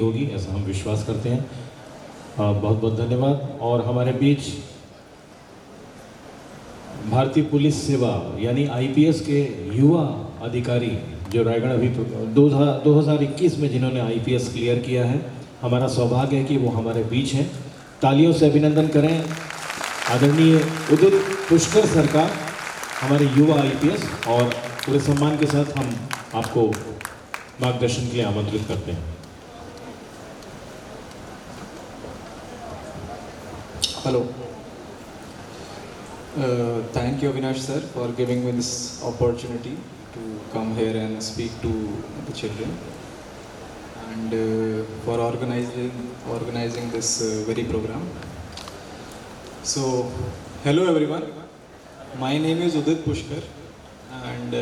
होगी, ऐसा हम विश्वास करते हैं। बहुत बहुत धन्यवाद। और हमारे बीच भारतीय पुलिस सेवा यानी आईपीएस के युवा अधिकारी जो रायगढ़ अभी 2021 में जिन्होंने आईपीएस क्लियर किया है, हमारा सौभाग्य है कि वो हमारे बीच हैं। तालियों से अभिनंदन करें आदरणीय उदित पुष्कर सर का, हमारे युवा आईपीएस। और पूरे सम्मान के साथ हम आपको मार्गदर्शन के लिए आमंत्रित करते हैं। Hello. Thank you, Avinash sir, for giving me this opportunity to come here and speak to the children, and for organizing this very program. So, hello everyone. My name is Udit Pushkar, and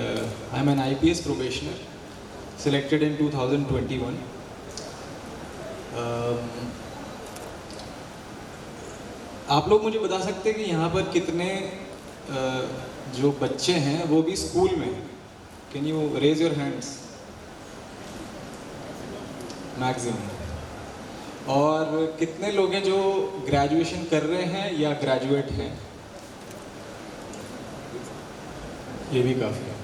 I'm an IPS probationer selected in 2021. आप लोग मुझे बता सकते हैं कि यहाँ पर कितने जो बच्चे हैं वो भी स्कूल में? Can you raise your hands? Maximum. और कितने लोग हैं जो ग्रेजुएशन कर रहे हैं या ग्रेजुएट हैं? ये भी काफ़ी है।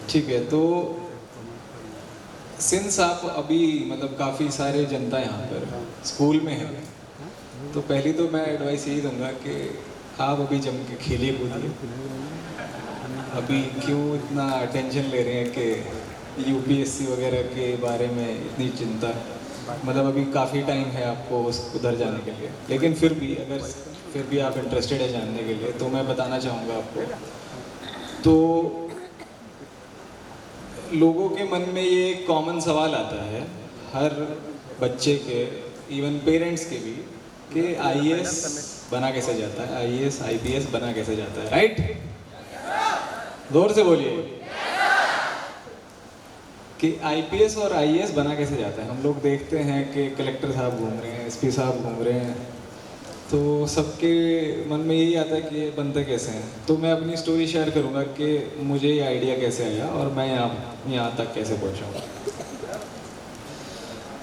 ठीक है, तो सिंस आप अभी मतलब काफ़ी सारे जनता यहाँ पर स्कूल में है, तो पहली तो मैं एडवाइस यही दूंगा कि आप अभी जम के खेलिए कूदिए। अभी क्यों इतना टेंशन ले रहे हैं कि यूपीएससी वगैरह के बारे में इतनी चिंता? मतलब अभी काफ़ी टाइम है आपको उधर जाने के लिए, लेकिन फिर भी आप इंटरेस्टेड है जानने के लिए, तो मैं बताना चाहूँगा आपको। तो लोगों के मन में ये कॉमन सवाल आता है हर बच्चे के, इवन पेरेंट्स के भी, कि आईएएस बना कैसे जाता है, आईएएस आईपीएस बना कैसे जाता है, राइट? जोर से बोलिए कि आईपीएस और आईएएस बना कैसे जाता है। हम लोग देखते हैं कि कलेक्टर साहब घूम रहे हैं, एसपी साहब घूम रहे हैं, तो सबके मन में यही आता है कि ये बनते कैसे हैं। तो मैं अपनी स्टोरी शेयर करूंगा कि मुझे ये आइडिया कैसे आया और मैं यहाँ तक कैसे पहुँचा।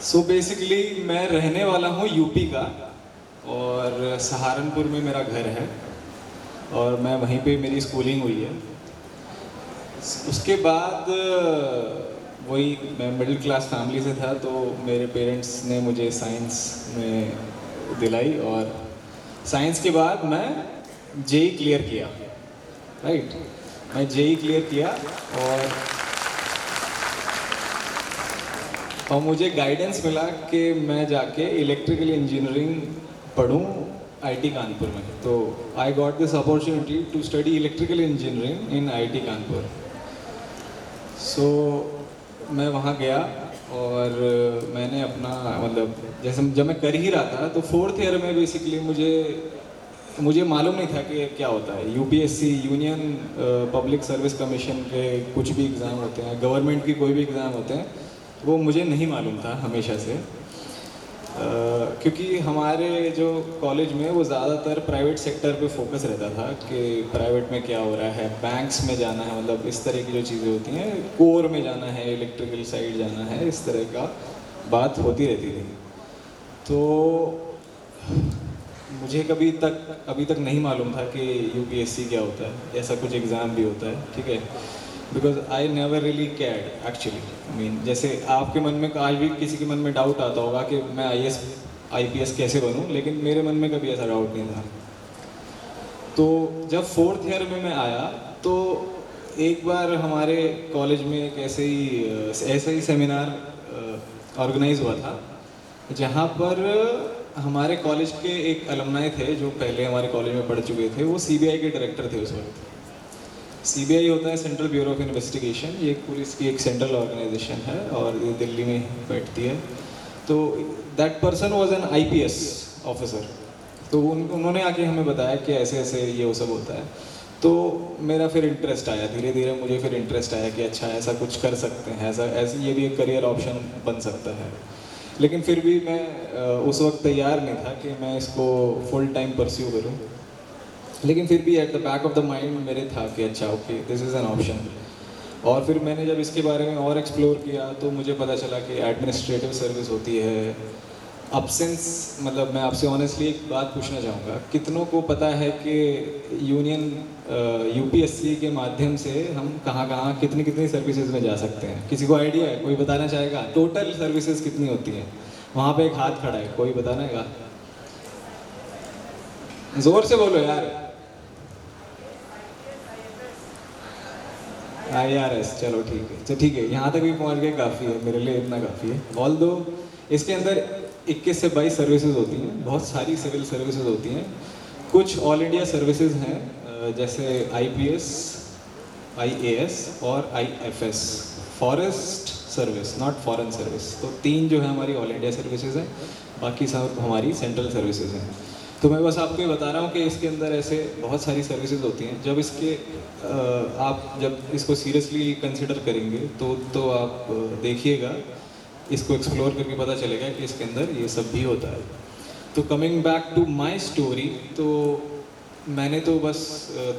सो बेसिकली मैं रहने वाला हूँ यूपी का, और सहारनपुर में मेरा घर है, और मैं वहीं पे मेरी स्कूलिंग हुई है। उसके बाद वही मैं मिडिल क्लास फैमिली से था, तो मेरे पेरेंट्स ने मुझे साइंस में दिलाई, और साइंस के बाद मैं जेई क्लियर किया, राइट? मैं जेई क्लियर किया, और मुझे गाइडेंस मिला कि मैं जाके इलेक्ट्रिकल इंजीनियरिंग पढ़ूं आईटी कानपुर में। तो I got this opportunity to study electrical engineering in IIT Kanpur. So मैं वहाँ गया, और मैंने अपना मतलब जैसे जब मैं कर ही रहा था, तो 4th ईयर में बेसिकली मुझे मालूम नहीं था कि क्या होता है। UPSC union public service commission के कुछ भी एग्ज़ाम होते हैं, गवर्नमेंट की कोई भी एग्ज़ाम होते हैं, वो मुझे नहीं मालूम था हमेशा से। क्योंकि हमारे जो कॉलेज में वो ज़्यादातर प्राइवेट सेक्टर पे फोकस रहता था कि प्राइवेट में क्या हो रहा है, बैंक्स में जाना है, मतलब इस तरह की जो चीज़ें होती हैं, कोर में जाना है, इलेक्ट्रिकल साइड जाना है, इस तरह का बात होती रहती थी। तो मुझे अभी तक नहीं मालूम था कि यूपीएससी क्या होता है, ऐसा कुछ एग्ज़ाम भी होता है, ठीक है? Because I never really cared actually. I mean जैसे आपके मन में आज भी किसी के मन में डाउट आता होगा कि मैं आईएएस आईपीएस कैसे बनूं, लेकिन मेरे मन में कभी ऐसा डाउट नहीं था। तो जब 4th ईयर में मैं आया, तो एक बार हमारे कॉलेज में एक ऐसे ही सेमिनार ऑर्गेनाइज हुआ था, जहाँ पर हमारे कॉलेज के एक अलमनाई थे जो पहले हमारे कॉलेज में पढ़ चुके थे। वो सीबीआई के डायरेक्टर थे उस वक्त। सीबीआई होता है सेंट्रल ब्यूरो ऑफ इन्वेस्टिगेशन, ये पुलिस की एक सेंट्रल ऑर्गेनाइजेशन है, और ये दिल्ली में बैठती है। तो that person was an IPS officer. तो उन्होंने आके हमें बताया कि ऐसे ऐसे ये वो सब होता है। तो मेरा फिर इंटरेस्ट आया, धीरे धीरे मुझे फिर इंटरेस्ट आया कि अच्छा ऐसा कुछ कर सकते हैं, ऐसे ये भी एक करियर ऑप्शन बन सकता है। लेकिन फिर भी मैं उस वक्त तैयार नहीं था कि मैं इसको फुल टाइम परस्यू करूँ। लेकिन फिर भी at the back of the mind मेरे था कि अच्छा okay, this is an option. और फिर मैंने जब इसके बारे में और एक्सप्लोर किया तो मुझे पता चला कि एडमिनिस्ट्रेटिव सर्विस होती है। अब सिंस मतलब मैं आपसे ऑनेस्टली एक बात पूछना चाहूँगा, कितनों को पता है कि यूनियन यूपीएससी के माध्यम से हम कहाँ कहाँ कितनी कितनी सर्विसेज में जा सकते हैं? किसी को आइडिया है? कोई बताना चाहेगा? टोटल सर्विसेज कितनी होती हैं? वहाँ पे एक हाथ खड़ा है, कोई बताना है? जोर से बोलो यार। IRS, चलो ठीक है, ठीक है, यहाँ तक भी पहुँच गए, काफ़ी है मेरे लिए, इतना काफ़ी है। ऑल दो इसके अंदर 21 से 22 सर्विसेज होती हैं, बहुत सारी सिविल सर्विसेज होती हैं। कुछ ऑल इंडिया सर्विसेज हैं जैसे IPS, IAS और IFS, forest service, not foreign service. तो 3 जो है हमारी ऑल इंडिया सर्विसेज हैं, बाकी सब हमारी सेंट्रल सर्विसेज हैं। तो मैं बस आपको ये बता रहा हूँ कि इसके अंदर ऐसे बहुत सारी सर्विसेज होती हैं। जब इसके आप जब इसको सीरियसली कंसिडर करेंगे तो आप देखिएगा, इसको एक्सप्लोर करके पता चलेगा कि इसके अंदर ये सब भी होता है। तो coming back to my story, तो मैंने तो बस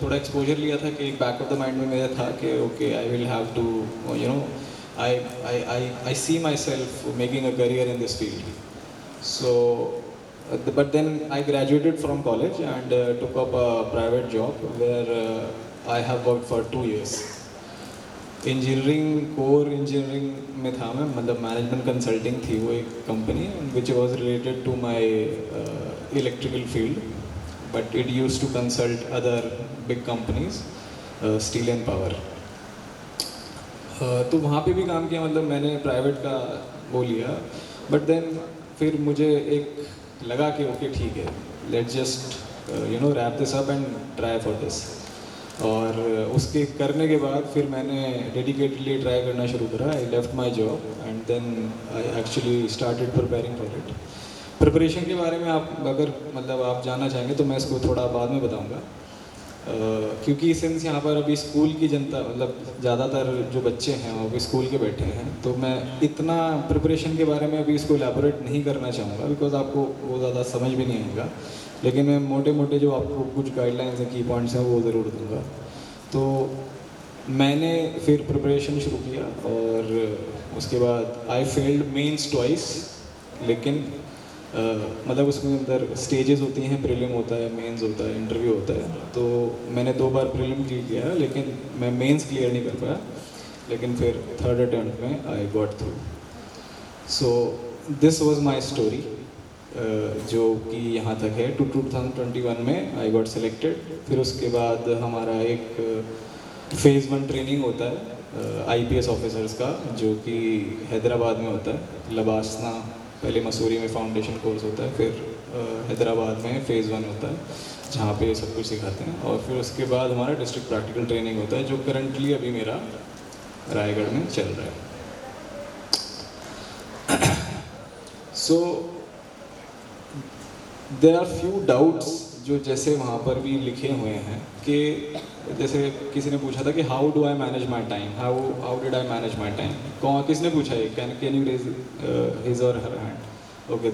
थोड़ा एक्सपोजर लिया था कि एक बैक ऑफ द माइंड में मेरा था कि okay I will have to you know I see myself making a career in this field. So but then I graduated from college and took up a private job where I have worked for 2 years. Engineering, core engineering में था मैं, मतलब management consulting थी वो एक company which was related to my electrical field, but it use to consult other big companies, steel and power. तो वहाँ पे भी काम किया, मतलब मैंने प्राइवेट का वो लिया, बट देन फिर मुझे एक लगा कि ओके ठीक है, let's just you know wrap this up and try for this. और उसके करने के बाद फिर मैंने डेडिकेटली ट्राई करना शुरू करा। I left my job and then I actually started preparing for it. Preparation के बारे में आप अगर मतलब आप जानना चाहेंगे तो मैं इसको थोड़ा बाद में बताऊंगा, क्योंकि सिंस यहाँ पर अभी स्कूल की जनता मतलब ज़्यादातर जो बच्चे हैं वो अभी स्कूल के बैठे हैं, तो मैं इतना प्रिपरेशन के बारे में अभी इसको एलैबोरेट नहीं करना चाहूँगा, बिकॉज आपको वो ज़्यादा समझ भी नहीं आएगा। लेकिन मैं मोटे मोटे जो आपको कुछ गाइडलाइंस हैं, की पॉइंट्स हैं, वो ज़रूर दूँगा। तो मैंने फिर प्रिपरेशन शुरू किया और उसके बाद आई फेल्ड मेंस ट्वाइस, लेकिन मतलब उसमें अंदर स्टेजेस होती हैं, प्रीलिम होता है, मेंस होता है, इंटरव्यू होता है। तो मैंने 2 बार प्रीलिम क्लियर किया, लेकिन मैं मेंस क्लियर नहीं कर पाया, लेकिन फिर 3rd अटेम्प्ट में I got through. So this was my story, जो कि यहाँ तक है। 2021 में आई गॉट सिलेक्टेड। फिर उसके बाद हमारा एक फेज़ 1 ट्रेनिंग होता है IPS ऑफिसर्स का, जो कि हैदराबाद में होता है, लबासना। पहले मसूरी में फाउंडेशन कोर्स होता है, फिर हैदराबाद में फेज़ 1 होता है, जहाँ पे सब कुछ सिखाते हैं। और फिर उसके बाद हमारा डिस्ट्रिक्ट प्रैक्टिकल ट्रेनिंग होता है, जो करंटली अभी मेरा रायगढ़ में चल रहा है। So there are few doubts जो जैसे वहाँ पर भी लिखे हुए हैं कि जैसे किसी ने पूछा था कि how do I manage my time, how did I manage my time. किसने पूछा है? कैन यू रेज हिज और her hand? Okay,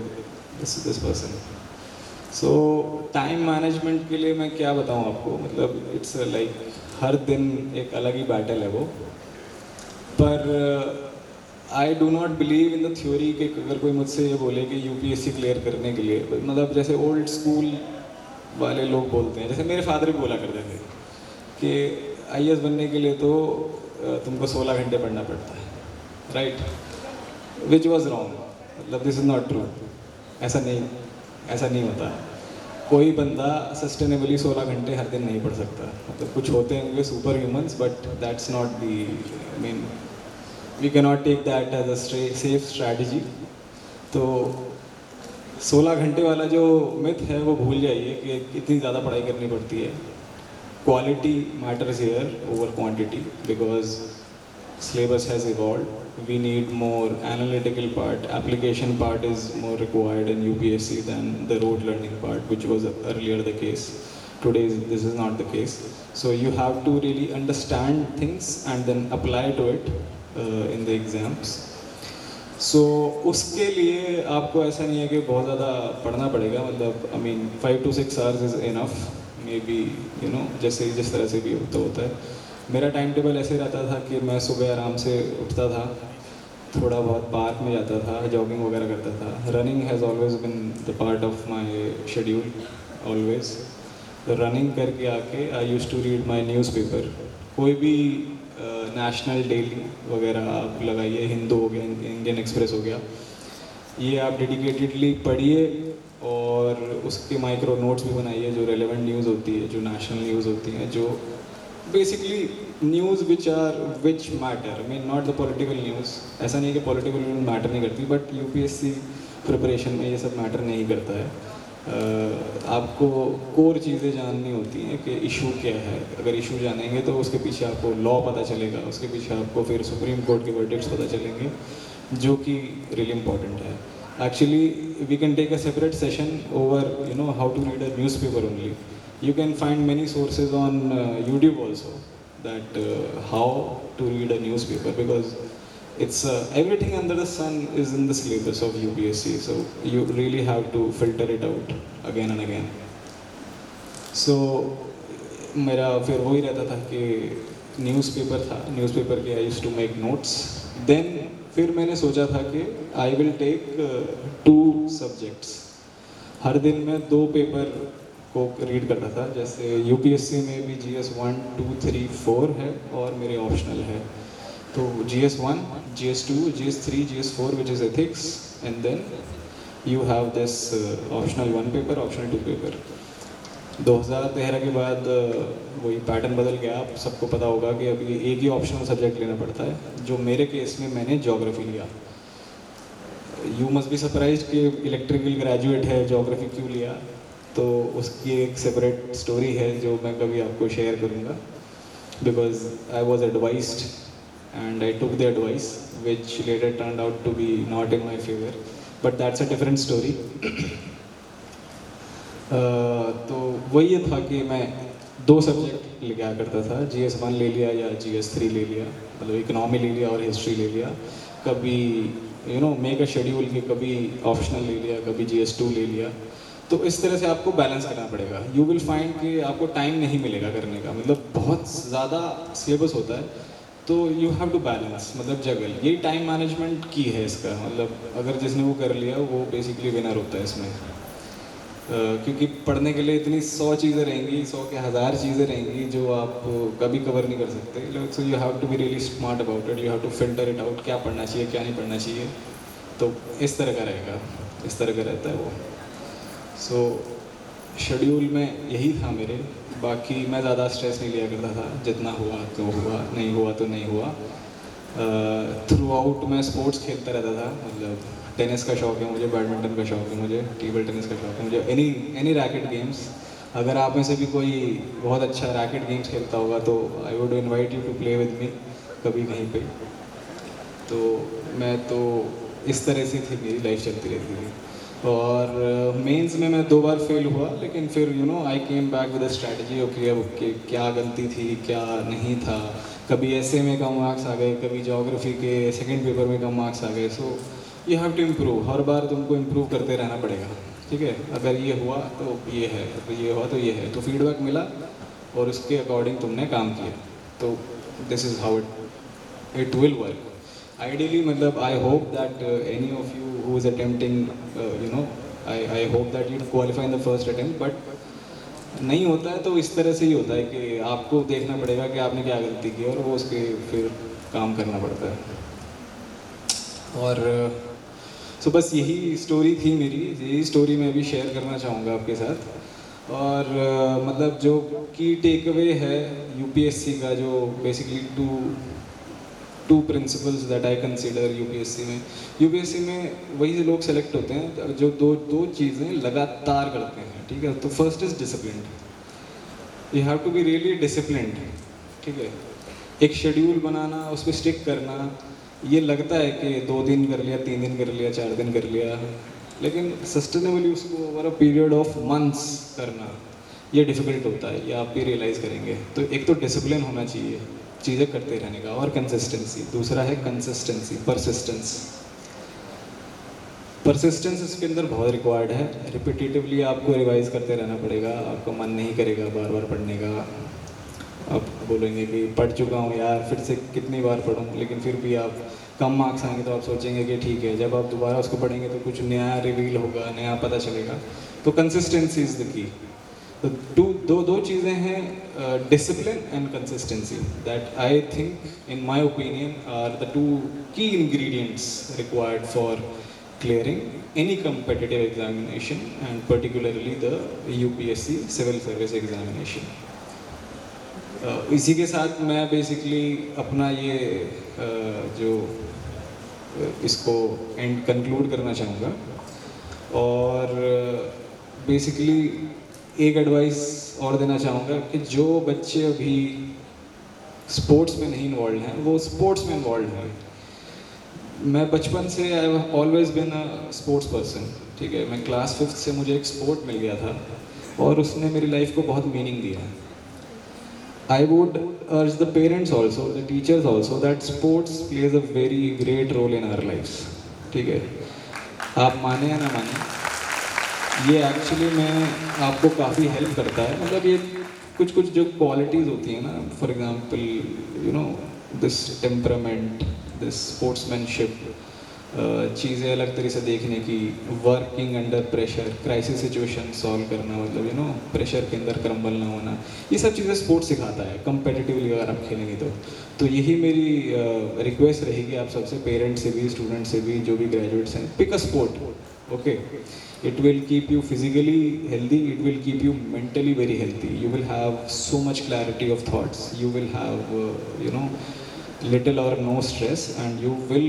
this person. So time management के लिए मैं क्या बताऊँ आपको, मतलब इट्स लाइक हर दिन एक अलग ही बैटल है वो। पर I do not believe in the theory कि अगर कोई मुझसे ये बोले कि UPSC क्लियर करने के लिए, मतलब जैसे ओल्ड स्कूल वाले लोग बोलते हैं, जैसे मेरे फादर भी बोला करते थे कि IAS बनने के लिए तो तुमको 16 घंटे पढ़ना पड़ता है, राइट? विच वॉज रॉन्ग, मतलब दिस इज़ नॉट ट्रू। ऐसा नहीं होता। कोई बंदा सस्टेनेबली 16 घंटे हर दिन नहीं पढ़ सकता। मतलब कुछ होते हैं super humans, but that's not the mean we can not take that as a safe strategy. तो 16 घंटे वाला जो मिथ है वो भूल जाइए कि इतनी ज़्यादा पढ़ाई करनी पड़ती है। Quality matters here over quantity, because syllabus has evolved. We need more analytical part, application part is more required in UPSC than the rote learning part, which was earlier the case. Today this is not the case. So you have to really understand things and then apply to it in the exams. So उसके लिए आपको ऐसा नहीं है कि बहुत ज़्यादा पढ़ना पड़ेगा, मतलब I mean 5 to 6 hours is enough, maybe you know, जैसे जिस तरह से भी होता है। मेरा टाइम टेबल ऐसे रहता था कि मैं सुबह आराम से उठता था, थोड़ा बहुत पार्क में जाता था, जॉगिंग वगैरह करता था. Running has always been the part of my schedule always. Running करके आके I use to read my newspaper. कोई भी नेशनल डेली वगैरह आप लगाइए, हिंदू हो गया, इंडियन एक्सप्रेस हो गया, ये आप डेडिकेटेडली पढ़िए और उसके माइक्रो नोट्स भी बनाइए जो रेलेवेंट न्यूज़ होती है, जो नेशनल न्यूज़ होती हैं, जो basically news which matter. I mean not the political news. ऐसा नहीं है कि पॉलिटिकल न्यूज़ मैटर नहीं करती, बट यूपीएससी प्रिपरेशन में ये सब मैटर नहीं करता है. आपको कोर चीज़ें जाननी होती हैं कि इशू क्या है. अगर इशू जानेंगे तो उसके पीछे आपको लॉ पता चलेगा, उसके पीछे आपको फिर सुप्रीम कोर्ट के वर्डिक्ट्स पता चलेंगे, जो कि रियली इम्पॉर्टेंट है. Actually, we can take a separate session over, how to read a newspaper only. You can find many sources on YouTube also that how to read a newspaper, because it's everything under the sun is in the syllabus of UPSC. So you really have to filter it out again and again. So मेरा फिर वही रहता था कि newspaper था, newspaper के I used to make notes. Then फिर मैंने सोचा था कि आई विल टेक 2 सब्जेक्ट्स. हर दिन मैं 2 पेपर को रीड करता था. जैसे यूपीएससी में भी GS 1, 2, 3, 4 है और मेरे ऑप्शनल है. तो GS 1, GS 2, GS 3, GS 4 which is ethics, and then you have this optional 1 paper, optional 2 paper. 2013 के बाद वही पैटर्न बदल गया. आप सबको पता होगा कि अभी एक ही ऑप्शनल सब्जेक्ट लेना पड़ता है. जो मेरे केस में मैंने ज्योग्राफी लिया. यू मस्ट बी सरप्राइज कि इलेक्ट्रिकल ग्रेजुएट है, ज्योग्राफी क्यों लिया. तो उसकी एक सेपरेट स्टोरी है जो मैं कभी आपको शेयर करूँगा. Because I was advised and I took the advice which later turned out to be not in my favour, but that's a different story. तो वही ये था कि मैं 2 सब्जेक्ट ले गया करता था. GS 1 ले लिया या GS 3 ले लिया, मतलब इकोनॉमी ले लिया और हिस्ट्री ले लिया. कभी मेक अ शेड्यूल कि कभी ऑप्शनल ले लिया, कभी GS 2 ले लिया. तो इस तरह से आपको बैलेंस करना पड़ेगा. यू विल फाइंड कि आपको टाइम नहीं मिलेगा करने का, मतलब बहुत ज़्यादा सिलेबस होता है. तो यू हैव टू बैलेंस, मतलब जगल. यही टाइम मैनेजमेंट की है इसका. मतलब अगर जिसने वो कर लिया वो बेसिकली विनर होता है इसमें. क्योंकि पढ़ने के लिए इतनी 100 चीज़ें रहेंगी, 100 के 1000 चीज़ें रहेंगी जो आप कभी कवर नहीं कर सकते. So you have to be really smart about it. You have to filter it out, क्या पढ़ना चाहिए क्या नहीं पढ़ना चाहिए. तो इस तरह का रहेगा, इस तरह का रहता है वो. सो शेड्यूल में यही था मेरे. बाकी मैं ज़्यादा स्ट्रेस नहीं लिया करता था. जितना हुआ तो हुआ, नहीं हुआ तो नहीं हुआ. थ्रू आउट मैं स्पोर्ट्स खेलता रहता था. मतलब टेनिस का शौक़ है मुझे, बैडमिंटन का शौक़ है मुझे, टेबल टेनिस का शौक़ है मुझे, एनी रैकेट गेम्स. अगर आप में से भी कोई बहुत अच्छा रैकेट गेम्स खेलता होगा तो I would invite you to play with me कभी कहीं पे. तो मैं तो इस तरह से थी, मेरी लाइफ चलती रहती थी. और मेंस में मैं 2 बार फेल हुआ, लेकिन फिर I came back with a strategy. Okay, अब क्या गलती थी क्या नहीं था. कभी ऐसे में कम मार्क्स आ गए, कभी ज्योग्राफी के सेकंड पेपर में कम मार्क्स आ गए. So you have to improve. हर बार तुमको इम्प्रूव करते रहना पड़ेगा. ठीक है, अगर ये हुआ तो ये है, अगर ये हुआ तो ये है. तो फीडबैक मिला और उसके अकॉर्डिंग तुमने काम किया. तो this is how it will work. Ideally मतलब I hope that any of you who is attempting, I hope that you qualify in the first attempt. But नहीं होता है तो इस तरह से ही होता है कि आपको देखना पड़ेगा कि आपने क्या गलती की और वो उसके फिर काम करना पड़ता है. और सो बस यही स्टोरी थी मेरी. यही स्टोरी मैं अभी शेयर करना चाहूँगा आपके साथ. और मतलब जो की टेक अवे है यूपीएससी का, जो basically to principles that I consider UPSC में वही लोग सेलेक्ट होते हैं जो दो चीज़ें लगातार करते हैं. ठीक है, तो first is discipline. You have to be really disciplined. ठीक है, एक शेड्यूल बनाना, उस पर स्टिक करना. ये लगता है कि 2 दिन कर लिया, 3 दिन कर लिया, 4 दिन कर लिया, लेकिन सस्टेनेबली उसको over a period of months करना ये डिफ़िकल्ट होता है. ये आप भी रियलाइज़ करेंगे. तो एक तो डिसिप्लिन होना चाहिए चीज़ें करते रहने का, और कंसिस्टेंसी. दूसरा है कंसिस्टेंसी, परसिस्टेंस इसके अंदर बहुत रिक्वायर्ड है. रिपीटेटिवली आपको रिवाइज करते रहना पड़ेगा. आपका मन नहीं करेगा बार बार पढ़ने का. अब बोलेंगे कि पढ़ चुका हूँ यार, फिर से कितनी बार पढ़ूँ, लेकिन फिर भी आप कम मार्क्स आएंगे तो आप सोचेंगे कि ठीक है, जब आप दोबारा उसको पढ़ेंगे तो कुछ नया रिवील होगा, नया पता चलेगा। तो कंसिस्टेंसी इज़ द की। तो दो चीज़ें हैं, discipline and consistency, that I think in my opinion are the two key ingredients required for clearing any competitive examination and particularly the UPSC civil service examination. इसी के साथ मैं basically अपना ये जो इसको एंड कंक्लूड करना चाहूँगा, और बेसिकली एक एडवाइस और देना चाहूँगा कि जो बच्चे अभी स्पोर्ट्स में नहीं इन्वॉल्व हैं वो स्पोर्ट्स में इन्वॉल्व हैं। मैं बचपन से I have always been a sports person, ठीक है। मैं क्लास 5th से मुझे एक स्पोर्ट मिल गया था और उसने मेरी लाइफ को बहुत मीनिंग दिया। I would urge the parents also, the teachers also, that sports plays a very great role in our lifes, ठीक है। आप माने या ना माने, ये एक्चुअली में आपको काफ़ी हेल्प करता है। मतलब ये कुछ जो क्वालिटीज़ होती हैं ना, for example you know this temperament, this sportsmanship, चीज़ें अलग तरीके से देखने की, working under pressure, crisis situation solve करना, मतलब यू नो प्रेशर के अंदर क्रम्बल ना होना, ये सब चीज़ें स्पोर्ट्स सिखाता है कंपेटिटिवली अगर आप खेलेंगे तो यही मेरी रिक्वेस्ट रहेगी आप सबसे, पेरेंट्स से भी, स्टूडेंट्स से भी, जो भी ग्रेजुएट्स हैं, pick a sport, okay. It will keep you physically healthy, it will keep you mentally very healthy. You will have so much clarity of thoughts, you will have you know little or no stress, and you will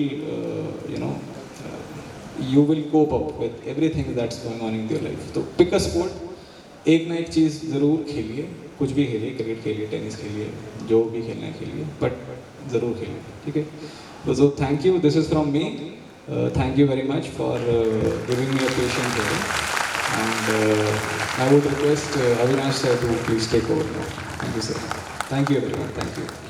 you will cope up with everything that's going on in your life. So pick a sport, एक ना एक चीज़ ज़रूर खेलिए, कुछ भी खेलिए, cricket खेलिए, tennis खेलिए, जो भी खेलना है खेलिए, बट ज़रूर खेलिए, ठीक है। So thank you, this is from me. Thank you very much for giving me a patient hearing, and I would request Avinash sir to please take over now. Thank you, sir. Thank you everyone. Thank you.